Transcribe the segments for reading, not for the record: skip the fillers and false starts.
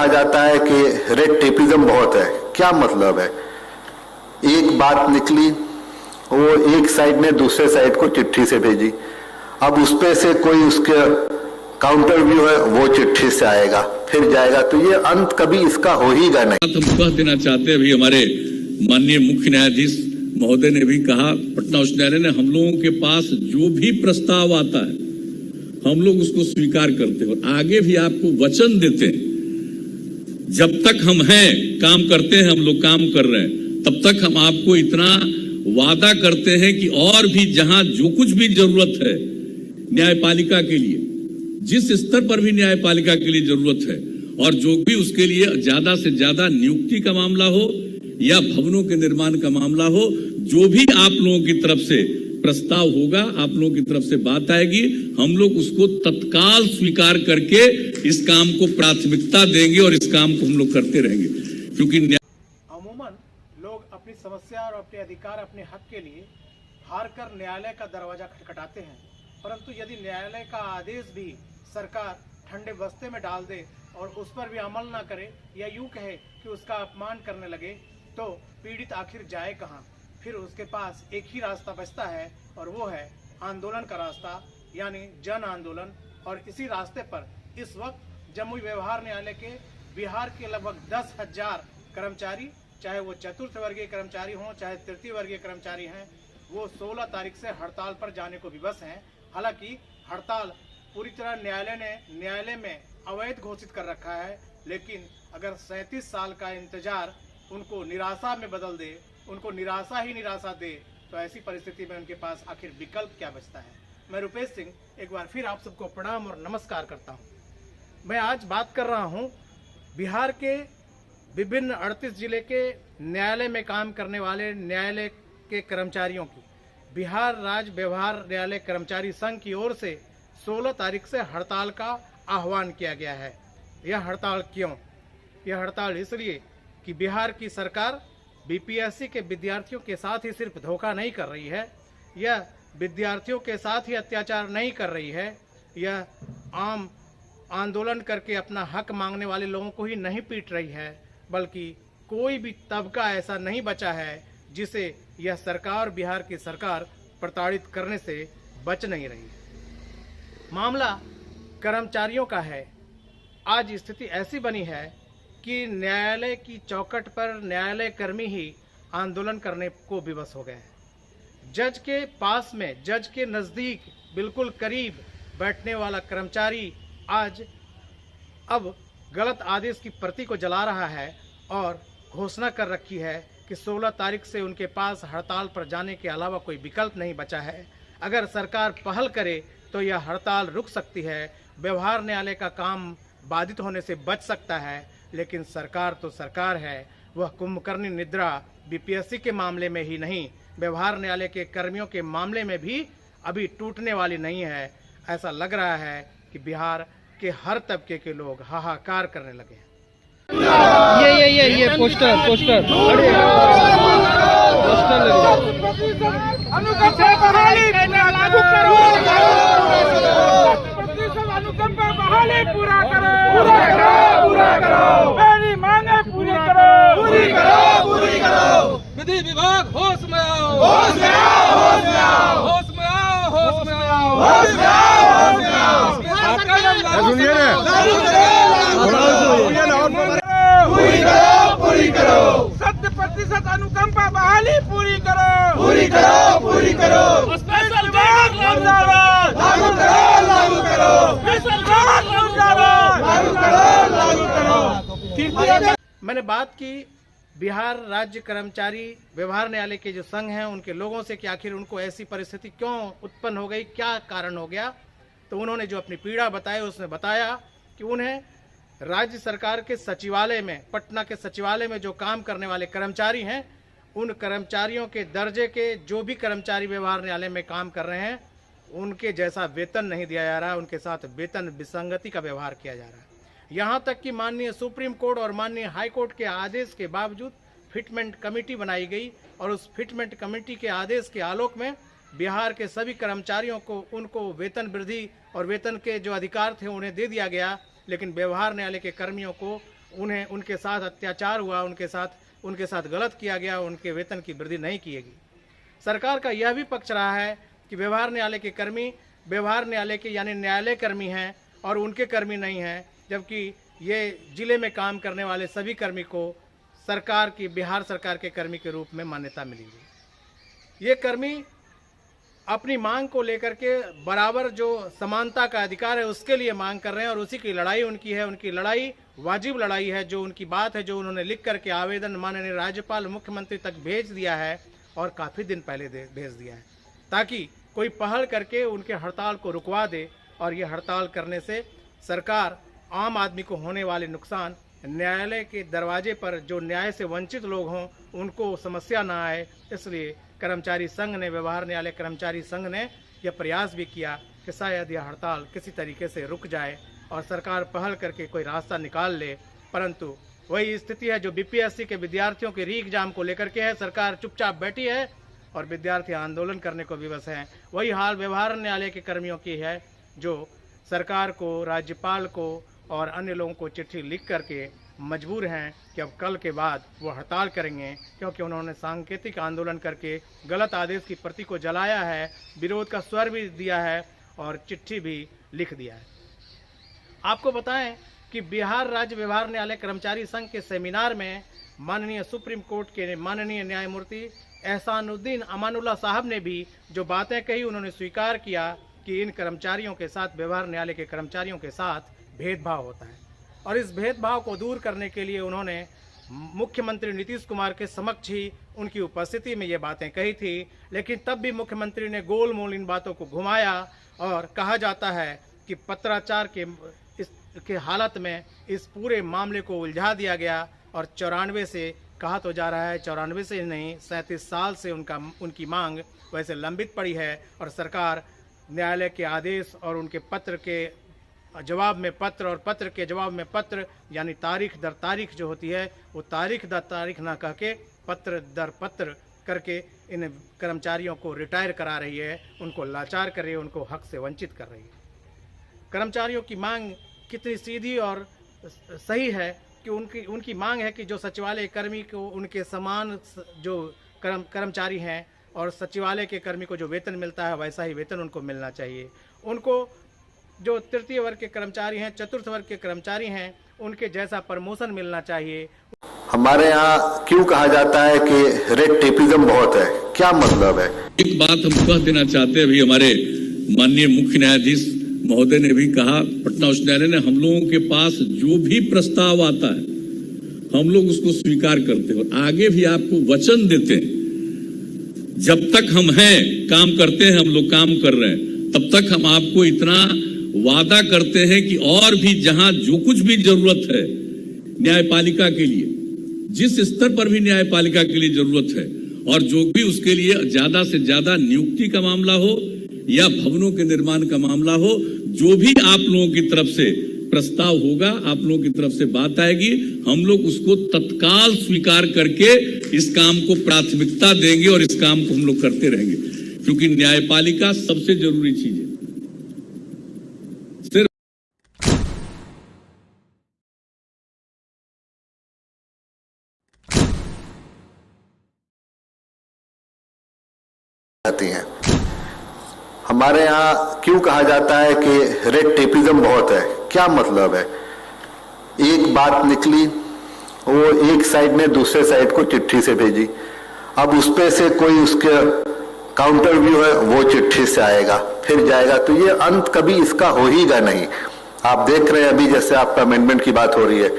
कहा जाता है कि रेड टेपिज्म बहुत है। क्या मतलब है? एक बात निकली, वो एक साइड ने दूसरे साइड को चिट्ठी से भेजी, अब उस पे से कोई उसके काउंटर व्यू है, वो चिट्ठी से आएगा, फिर जाएगा, तो ये अंत कभी इसका हो ही गा नहीं। हम कह देना चाहते हैं, अभी हमारे माननीय मुख्य न्यायाधीश महोदय ने भी कहा, पटना उच्च न्यायालय ने, हम लोगों के पास जो भी प्रस्ताव आता है हम लोग उसको स्वीकार करते हैं और आगे भी आपको वचन देते हैं, जब तक हम हैं काम करते हैं, हम लोग काम कर रहे हैं, तब तक हम आपको इतना वादा करते हैं कि और भी जहां जो कुछ भी जरूरत है न्यायपालिका के लिए, जिस स्तर पर भी न्यायपालिका के लिए जरूरत है, और जो भी उसके लिए ज्यादा से ज्यादा नियुक्ति का मामला हो या भवनों के निर्माण का मामला हो, जो भी आप लोगों की तरफ से प्रस्ताव होगा, आप लोगों की तरफ से बात आएगी, हम लोग उसको तत्काल स्वीकार करके इस काम को प्राथमिकता देंगे और इस काम को हम लोग करते रहेंगे। क्योंकि अमूमन लोग अपनी समस्या और अपने अधिकार, अपने हक के लिए हार कर न्यायालय का दरवाजा खटखटाते हैं, परंतु यदि न्यायालय का आदेश भी सरकार ठंडे बस्ते में डाल दे और उस पर भी अमल ना करे या यूं कहे कि उसका अपमान करने लगे, तो पीड़ित आखिर जाए कहां? फिर उसके पास एक ही रास्ता बचता है और वो है आंदोलन का रास्ता, यानी जन आंदोलन। और इसी रास्ते पर इस वक्त जमुई व्यवहार न्यायालय के बिहार के लगभग 10,000 कर्मचारी, चाहे वो चतुर्थ वर्गीय कर्मचारी हों चाहे तृतीय वर्गीय कर्मचारी हैं, वो 16 तारीख से हड़ताल पर जाने को विवश हैं। हालांकि हड़ताल पूरी तरह न्यायालय में अवैध घोषित कर रखा है, लेकिन अगर 37 साल का इंतजार उनको निराशा में बदल दे, उनको निराशा ही निराशा दे, तो ऐसी परिस्थिति में उनके पास आखिर विकल्प क्या बचता है। मैं रुपेश सिंह एक बार फिर आप सबको प्रणाम और नमस्कार करता हूं। मैं आज बात कर रहा हूं बिहार के विभिन्न 38 जिले के न्यायालय में काम करने वाले न्यायालय के कर्मचारियों की। बिहार राज्य व्यवहार न्यायालय कर्मचारी संघ की ओर से 16 तारीख से हड़ताल का आह्वान किया गया है। यह हड़ताल क्यों? यह हड़ताल इसलिए कि बिहार की सरकार बीपीएससी के विद्यार्थियों के साथ ही सिर्फ धोखा नहीं कर रही है, यह विद्यार्थियों के साथ ही अत्याचार नहीं कर रही है, यह आम आंदोलन करके अपना हक मांगने वाले लोगों को ही नहीं पीट रही है, बल्कि कोई भी तबका ऐसा नहीं बचा है जिसे यह सरकार, बिहार की सरकार प्रताड़ित करने से बच नहीं रही। मामला कर्मचारियों का है। आज स्थिति ऐसी बनी है कि न्यायालय की चौखट पर न्यायालय कर्मी ही आंदोलन करने को विवश हो गए हैं। जज के पास में, जज के नज़दीक, बिल्कुल करीब बैठने वाला कर्मचारी आज अब गलत आदेश की प्रति को जला रहा है और घोषणा कर रखी है कि 16 तारीख से उनके पास हड़ताल पर जाने के अलावा कोई विकल्प नहीं बचा है। अगर सरकार पहल करे तो यह हड़ताल रुक सकती है, व्यवहार न्यायालय का काम बाधित होने से बच सकता है। लेकिन सरकार तो सरकार है, वह कुंभकर्णी निद्रा बीपीएससी के मामले में ही नहीं, व्यवहार न्यायालय के कर्मियों के मामले में भी अभी टूटने वाली नहीं है। ऐसा लग रहा है कि बिहार के हर तबके के लोग हाहाकार करने लगे हैं। ये पोस्टर अनुकंपा बहाली पूरा करो, मेरी मांगे पूरी करो। विधि विभाग होश में आओ, सुनिए ना, पूरी करो। 100% अनुकंपा बहाली पूरी करो। स्पेशल गार्ड लागू करो। स्पेशल गार्ड लागू करो। मैंने बात की बिहार राज्य कर्मचारी व्यवहार न्यायालय के जो संघ हैं उनके लोगों से कि आखिर उनको ऐसी परिस्थिति क्यों उत्पन्न हो गई, क्या कारण हो गया। तो उन्होंने जो अपनी पीड़ा बताई उसमें बताया कि उन्हें राज्य सरकार के सचिवालय में, पटना के सचिवालय में जो काम करने वाले कर्मचारी हैं, उन कर्मचारियों के दर्जे के जो भी कर्मचारी व्यवहार न्यायालय में काम कर रहे हैं, उनके जैसा वेतन नहीं दिया जा रहा है, उनके साथ वेतन विसंगति का व्यवहार किया जा रहा है। यहाँ तक कि माननीय सुप्रीम कोर्ट और माननीय हाई कोर्ट के आदेश के बावजूद फिटमेंट कमेटी बनाई गई और उस फिटमेंट कमेटी के आदेश के आलोक में बिहार के सभी कर्मचारियों को उनको वेतन वृद्धि और वेतन के जो अधिकार थे उन्हें दे दिया गया, लेकिन व्यवहार न्यायालय के कर्मियों को उन्हें उनके साथ अत्याचार हुआ, उनके साथ गलत किया गया, उनके वेतन की वृद्धि नहीं की गई। सरकार का यह भी पक्ष रहा है कि व्यवहार न्यायालय के कर्मी व्यवहार न्यायालय के यानी न्यायालय कर्मी हैं और उनके कर्मी नहीं हैं, जबकि ये जिले में काम करने वाले सभी कर्मी को सरकार की बिहार सरकार के कर्मी के रूप में मान्यता मिली हुई। ये कर्मी अपनी मांग को लेकर के बराबर जो समानता का अधिकार है उसके लिए मांग कर रहे हैं और उसी की लड़ाई उनकी है। उनकी लड़ाई वाजिब लड़ाई है। जो उनकी बात है, जो उन्होंने लिख करके आवेदन माननीय राज्यपाल मुख्यमंत्री तक भेज दिया है और काफ़ी दिन पहले भेज दिया है, ताकि कोई पहल करके उनके हड़ताल को रुकवा दे। और ये हड़ताल करने से सरकार आम आदमी को होने वाले नुकसान, न्यायालय के दरवाजे पर जो न्याय से वंचित लोग हों उनको समस्या ना आए, इसलिए कर्मचारी संघ ने व्यवहार न्यायालय कर्मचारी संघ ने यह प्रयास भी किया कि शायद यह हड़ताल किसी तरीके से रुक जाए और सरकार पहल करके कोई रास्ता निकाल ले। परंतु वही स्थिति है जो बीपीएससी के विद्यार्थियों के री एग्जाम को लेकर के है। सरकार चुपचाप बैठी है और विद्यार्थी आंदोलन करने को विवश हैं। वही हाल व्यवहार न्यायालय के कर्मियों की है, जो सरकार को, राज्यपाल को और अन्य लोगों को चिट्ठी लिख करके मजबूर हैं कि अब कल के बाद वो हड़ताल करेंगे, क्योंकि उन्होंने सांकेतिक आंदोलन करके गलत आदेश की प्रति को जलाया है, विरोध का स्वर भी दिया है और चिट्ठी भी लिख दिया है। आपको बताएं कि बिहार राज्य व्यवहार न्यायालय कर्मचारी संघ के सेमिनार में माननीय सुप्रीम कोर्ट के माननीय न्यायमूर्ति एहसानुद्दीन अमानुल्लाह साहब ने भी जो बातें कही, उन्होंने स्वीकार किया कि इन कर्मचारियों के साथ, व्यवहार न्यायालय के कर्मचारियों के साथ भेदभाव होता है और इस भेदभाव को दूर करने के लिए उन्होंने मुख्यमंत्री नीतीश कुमार के समक्ष ही उनकी उपस्थिति में ये बातें कही थी। लेकिन तब भी मुख्यमंत्री ने गोल मोल इन बातों को घुमाया और कहा जाता है कि पत्राचार के हालत में इस पूरे मामले को उलझा दिया गया और 94 से कहा तो जा रहा है, 94 से नहीं 37 साल से उनकी मांग वैसे लंबित पड़ी है और सरकार न्यायालय के आदेश और उनके पत्र के जवाब में पत्र और पत्र के जवाब में पत्र, यानी तारीख दर तारीख जो होती है, वो तारीख दर तारीख ना कह के पत्र दर पत्र करके इन कर्मचारियों को रिटायर करा रही है, उनको लाचार कर रही है, उनको हक से वंचित कर रही है। कर्मचारियों की मांग कितनी सीधी और सही है कि उनकी मांग है कि जो सचिवालय कर्मी को उनके समान जो कर्मचारी हैं और सचिवालय के कर्मी को जो वेतन मिलता है वैसा ही वेतन उनको मिलना चाहिए। उनको जो तृतीय वर्ग के कर्मचारी हैं, चतुर्थ वर्ग के कर्मचारी हैं, उनके जैसा प्रमोशन मिलना चाहिए। हमारे यहाँ क्यों कहा जाता है कि रेड टेपिज्म बहुत है, क्या मतलब है? एक बात हम कह देना चाहते हैं, अभी हमारे माननीय मुख्य न्यायाधीश महोदय ने भी कहा, पटना उच्च न्यायालय ने, हम लोगों के पास जो भी प्रस्ताव आता है हम लोग उसको स्वीकार करते हैं और आगे भी आपको वचन देते हैं, जब तक हम हैं काम करते हैं, हम लोग काम कर रहे हैं, तब तक हम आपको इतना वादा करते हैं कि और भी जहां जो कुछ भी जरूरत है न्यायपालिका के लिए, जिस स्तर पर भी न्यायपालिका के लिए जरूरत है और जो भी उसके लिए ज्यादा से ज्यादा नियुक्ति का मामला हो या भवनों के निर्माण का मामला हो, जो भी आप लोगों की तरफ से प्रस्ताव होगा, आप लोगों की तरफ से बात आएगी, हम लोग उसको तत्काल स्वीकार करके इस काम को प्राथमिकता देंगे और इस काम को हम लोग करते रहेंगे, क्योंकि न्यायपालिका सबसे जरूरी चीज है। आती हैं। हमारे यहाँ क्यों कहा जाता है कि रेड टेपिज्म बहुत है, क्या मतलब है? एक बात निकली, वो एक साइड ने दूसरे साइड को चिट्ठी से भेजी, अब उस पे से कोई उसके काउंटर व्यू है, वो चिट्ठी से आएगा फिर जाएगा, तो ये अंत कभी इसका हो ही गा नहीं। आप देख रहे हैं अभी जैसे आपका अमेंडमेंट की बात हो रही है,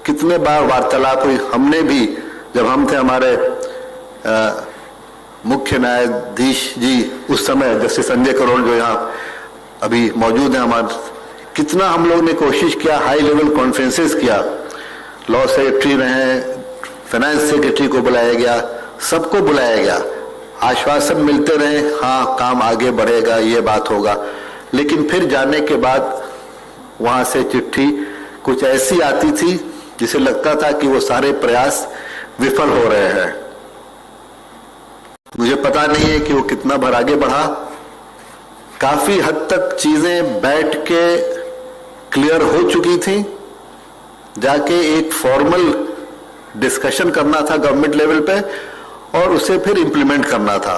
कितने बार वार्तालाप हुई। हमने भी जब हम थे, हमारे मुख्य न्यायाधीश जी उस समय जस्टिस संजय करोल जो यहाँ अभी मौजूद है हमारे, कितना हम लोग ने कोशिश किया, हाई लेवल कॉन्फ्रेंसेस किया, लॉ सेक्रेटरी रहे, फाइनेंस सेक्रेटरी को बुलाया गया, सबको बुलाया गया, आश्वासन मिलते रहे, हाँ काम आगे बढ़ेगा, ये बात होगा। लेकिन फिर जाने के बाद वहां से चिट्ठी कुछ ऐसी आती थी जिसे लगता था कि वो सारे प्रयास विफल हो रहे हैं। मुझे पता नहीं है कि वो कितना भर आगे बढ़ा, काफी हद तक चीजें बैठ के क्लियर हो चुकी थी, जाके एक फॉर्मल डिस्कशन करना था गवर्नमेंट लेवल पे और उसे फिर इंप्लीमेंट करना था।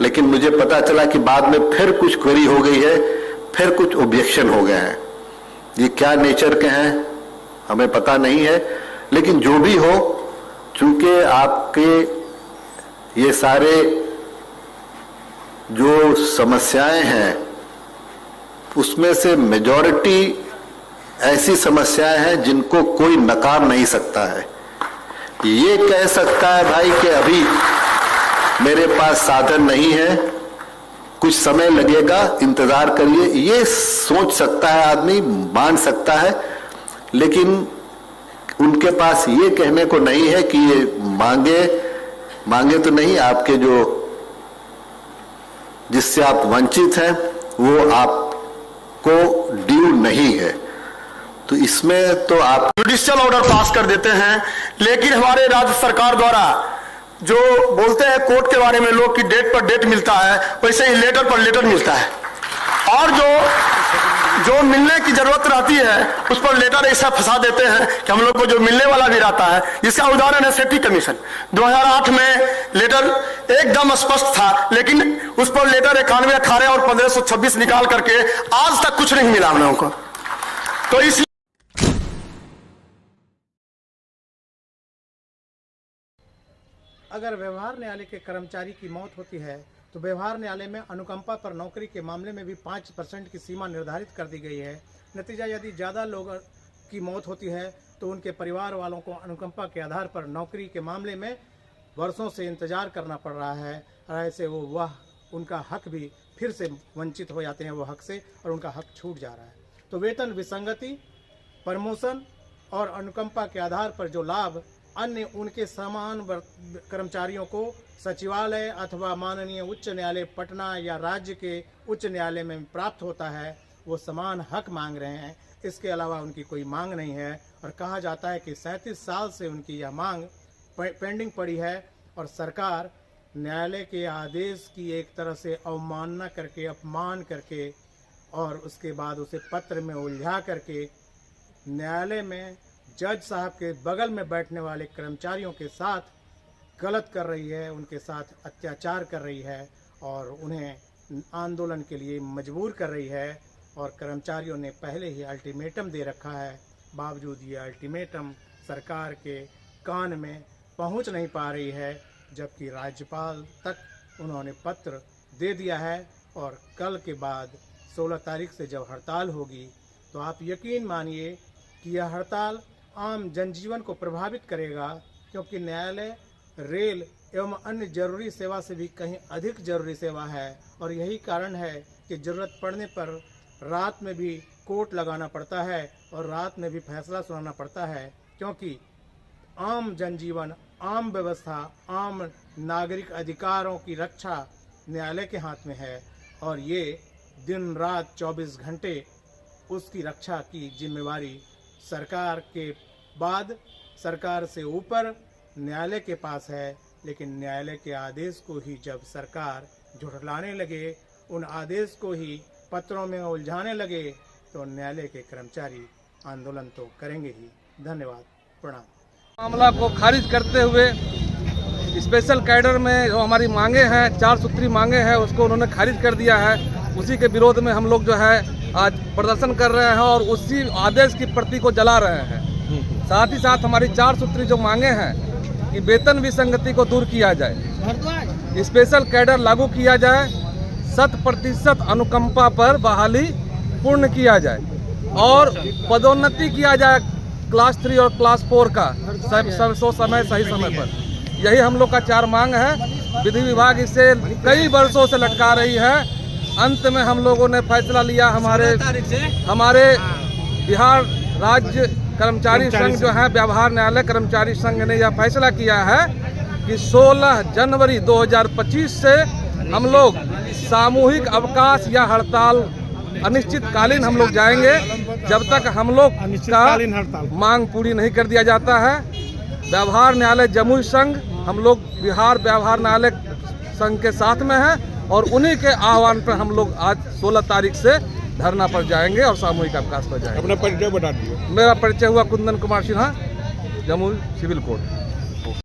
लेकिन मुझे पता चला कि बाद में फिर कुछ क्वेरी हो गई है, फिर कुछ ऑब्जेक्शन हो गए हैं। ये क्या नेचर के हैं हमें पता नहीं है, लेकिन जो भी हो, चूंकि आपके ये सारे जो समस्याएं हैं उसमें से मेजॉरिटी ऐसी समस्याएं हैं जिनको कोई नकार नहीं सकता है। ये कह सकता है भाई कि अभी मेरे पास साधन नहीं है, कुछ समय लगेगा, इंतजार करिए, ये सोच सकता है आदमी, मान सकता है, लेकिन उनके पास ये कहने को नहीं है कि ये मांगे तो नहीं, आपके जो जिससे आप वंचित हैं वो आपको ड्यू नहीं है। तो इसमें तो आप जुडिशियल ऑर्डर पास कर देते हैं, लेकिन हमारे राज्य सरकार द्वारा जो बोलते हैं कोर्ट के बारे में लोग कि डेट पर डेट मिलता है, वैसे ही लेटर पर लेटर मिलता है, और जो मिलने की जरूरत रहती है उस पर लेटर ऐसा फंसा देते हैं कि हम लोग को जो मिलने वाला भी रहता है। इसका उदाहरण है सेफ्टी कमीशन। 2008 में लेटर एकदम स्पष्ट था, लेकिन उस पर लेटर 91, 18 और 1526 निकाल करके आज तक कुछ नहीं मिला हम लोगों को। तो इस अगर व्यवहार न्यायालय के कर्मचारी की मौत होती है तो व्यवहार न्यायालय में अनुकंपा पर नौकरी के मामले में भी 5% की सीमा निर्धारित कर दी गई है। नतीजा, यदि ज़्यादा लोगों की मौत होती है तो उनके परिवार वालों को अनुकंपा के आधार पर नौकरी के मामले में वर्षों से इंतजार करना पड़ रहा है, और ऐसे वह उनका हक भी फिर से वंचित हो जाते हैं वो हक से, और उनका हक छूट जा रहा है। तो वेतन विसंगति, प्रमोशन और अनुकंपा के आधार पर जो लाभ अन्य उनके समान कर्मचारियों को सचिवालय अथवा माननीय उच्च न्यायालय पटना या राज्य के उच्च न्यायालय में प्राप्त होता है, वो समान हक मांग रहे हैं। इसके अलावा उनकी कोई मांग नहीं है, और कहा जाता है कि 37 साल से उनकी यह मांग पेंडिंग पड़ी है, और सरकार न्यायालय के आदेश की एक तरह से अवमानना करके, अपमान करके, और उसके बाद उसे पत्र में उलझा करके न्यायालय में जज साहब के बगल में बैठने वाले कर्मचारियों के साथ गलत कर रही है, उनके साथ अत्याचार कर रही है, और उन्हें आंदोलन के लिए मजबूर कर रही है। और कर्मचारियों ने पहले ही अल्टीमेटम दे रखा है, बावजूद ये अल्टीमेटम सरकार के कान में पहुंच नहीं पा रही है, जबकि राज्यपाल तक उन्होंने पत्र दे दिया है। और कल के बाद 16 तारीख से जब हड़ताल होगी तो आप यकीन मानिए कि यह हड़ताल आम जनजीवन को प्रभावित करेगा, क्योंकि न्यायालय रेल एवं अन्य जरूरी सेवा से भी कहीं अधिक जरूरी सेवा है, और यही कारण है कि ज़रूरत पड़ने पर रात में भी कोर्ट लगाना पड़ता है और रात में भी फैसला सुनाना पड़ता है, क्योंकि आम जनजीवन, आम व्यवस्था, आम नागरिक अधिकारों की रक्षा न्यायालय के हाथ में है, और ये दिन रात 24 घंटे उसकी रक्षा की जिम्मेवारी सरकार के बाद, सरकार से ऊपर न्यायालय के पास है। लेकिन न्यायालय के आदेश को ही जब सरकार झुठलाने लगे, उन आदेश को ही पत्रों में उलझाने लगे, तो न्यायालय के कर्मचारी आंदोलन तो करेंगे ही। धन्यवाद, प्रणाम। मामला को खारिज करते हुए स्पेशल कैडर में जो हमारी मांगे हैं, 4 सूत्री मांगे हैं, उसको उन्होंने खारिज कर दिया है। उसी के विरोध में हम लोग जो है आज प्रदर्शन कर रहे हैं और उसी आदेश की प्रति को जला रहे हैं। साथ ही साथ हमारी 4 सूत्री जो मांगे हैं कि वेतन विसंगति को दूर किया जाए, स्पेशल कैडर लागू किया जाए, 100% अनुकंपा पर बहाली पूर्ण किया जाए, और पदोन्नति किया जाए क्लास 3 और क्लास 4 का सही समय पर। यही हम लोग का 4 मांग है। विधि विभाग इसे कई वर्षों से लटका रही है। अंत में हम लोगों ने फैसला लिया, हमारे बिहार राज्य कर्मचारी संघ जो है, व्यवहार न्यायालय कर्मचारी संघ ने यह फैसला किया है कि 16 जनवरी 2025 से हम लोग सामूहिक अवकाश या हड़ताल अनिश्चितकालीन हम लोग जाएंगे, जब तक हम लोग का मांग पूरी नहीं कर दिया जाता है। व्यवहार न्यायालय जमुई संघ, हम लोग बिहार व्यवहार न्यायालय संघ के साथ में हैं, और उन्हीं के आह्वान पर हम लोग आज 16 तारीख से धरना पर जाएंगे और सामूहिक अवकाश पर जाएंगे। अपना परिचय बता दीजिए। मेरा परिचय हुआ कुंदन कुमार सिन्हा, जमुई सिविल कोर्ट।